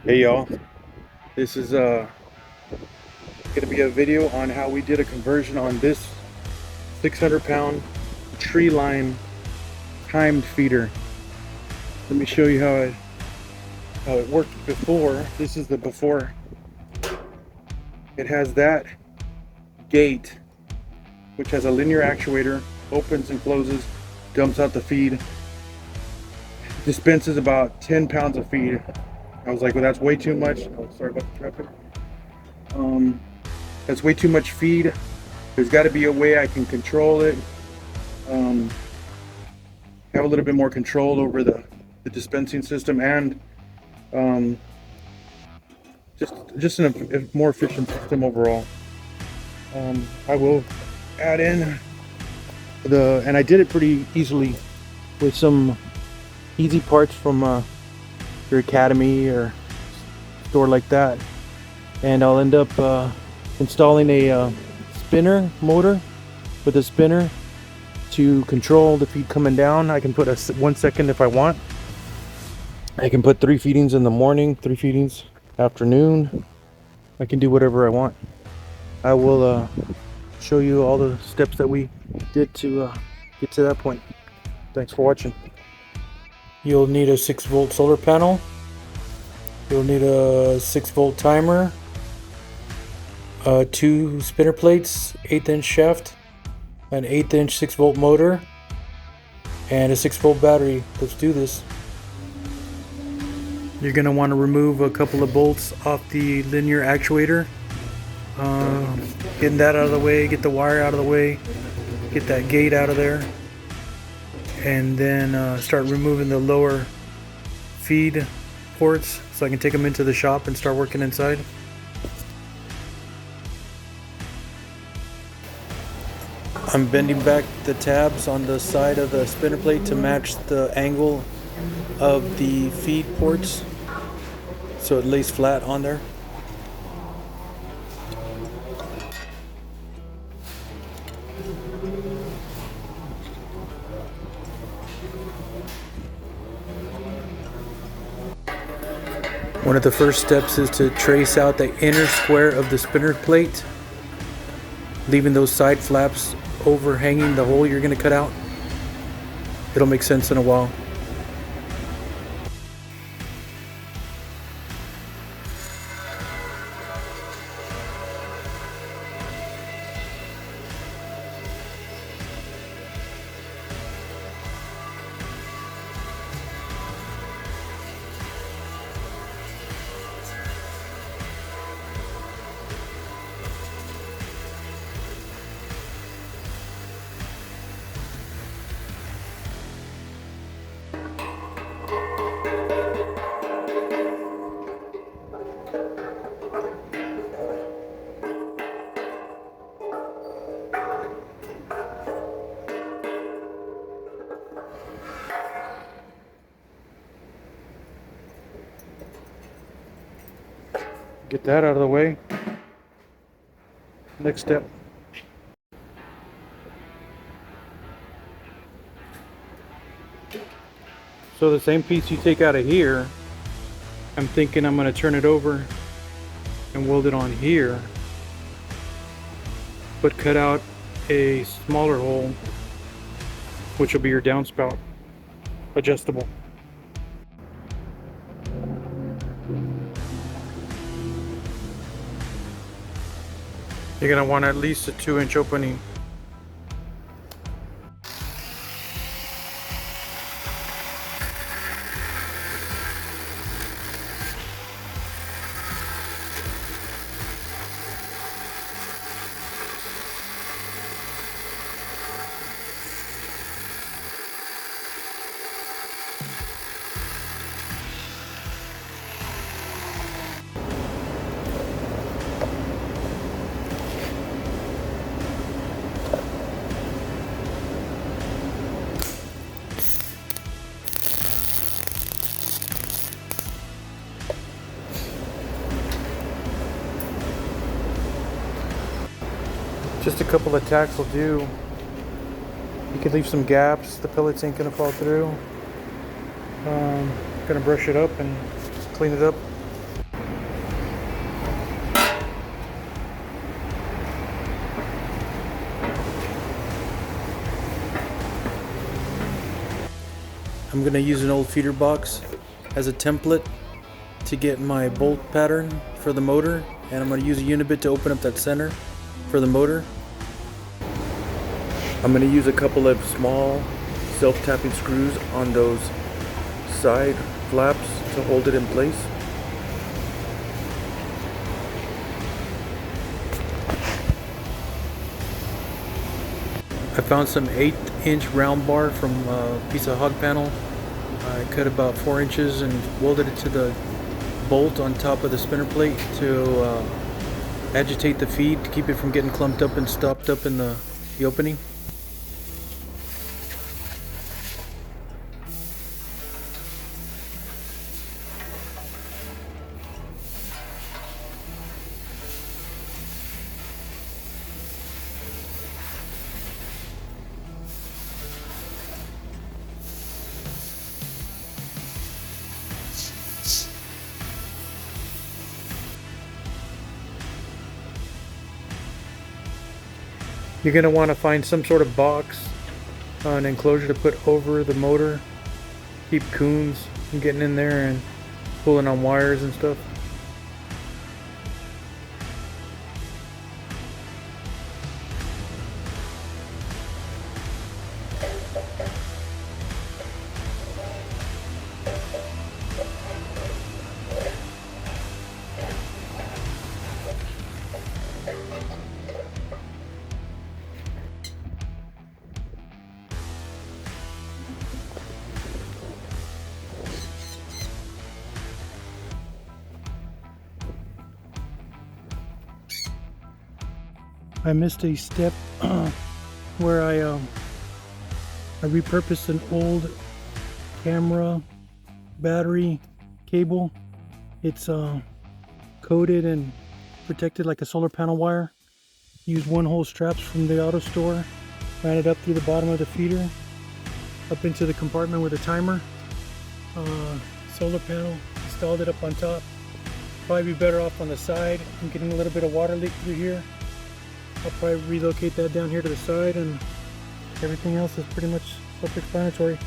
Hey y'all, this is gonna be a video on how we did a conversion on this 600-pound tree line timed feeder. Let me show you how it worked before. This is the before. It has that gate, which has a linear actuator, opens and closes, dumps out the feed, dispenses about 10 pounds of feed. I was like, well, that's way too much. Oh, sorry about the traffic. That's way too much feed. There's got to be a way I can control it, have a little bit more control over the dispensing system, and um, just a more efficient system overall. I will add in and I did it pretty easily with some easy parts from your academy or store like that, and I'll end up installing a spinner motor with a spinner to control the feed coming down. I can put a 1 second if I want. I can put 3 feedings in the morning, 3 feedings afternoon. I can do whatever I want. I will show you all the steps that we did to get to that point. Thanks for watching. You'll need a 6-volt solar panel. You'll need a 6-volt timer, 2 spinner plates, 1/8" shaft, an 1/8" 6-volt motor, and a 6-volt battery. Let's do this. You're going to want to remove a couple of bolts off the linear actuator. Getting that out of the way, get the wire out of the way, get that gate out of there, and then start removing the lower feed ports so I can take them into the shop and start working inside. I'm bending back the tabs on the side of the spinner plate to match the angle of the feed ports so it lays flat on there. One of the first steps is to trace out the inner square of the spinner plate, leaving those side flaps overhanging the hole you're going to cut out. It'll make sense in a while. Get that out of the way. Next step. So the same piece you take out of here, I'm thinking I'm going to turn it over and weld it on here, but cut out a smaller hole, which will be your downspout, adjustable. You're going to want at least a 2-inch opening. Just a couple of tacks will do. You can leave some gaps. The pellets ain't gonna fall through. Gonna brush it up and clean it up. I'm gonna use an old feeder box as a template to get my bolt pattern for the motor, and I'm gonna use a unibit to open up that center for the motor. I'm gonna use a couple of small self-tapping screws on those side flaps to hold it in place. I found some 8-inch round bar from a piece of hog panel. I cut about 4 inches and welded it to the bolt on top of the spinner plate to agitate the feed to keep it from getting clumped up and stopped up in the opening. You're going to want to find some sort of box, an enclosure to put over the motor. Keep coons from getting in there and pulling on wires and stuff. I missed a step where I repurposed an old camera battery cable. It's coated and protected like a solar panel wire. Used 1-hole straps from the auto store, ran it up through the bottom of the feeder, up into the compartment with a timer. Solar panel, installed it up on top. Probably be better off on the side. I'm getting a little bit of water leak through here. I'll probably relocate that down here to the side, and everything else is pretty much self-explanatory.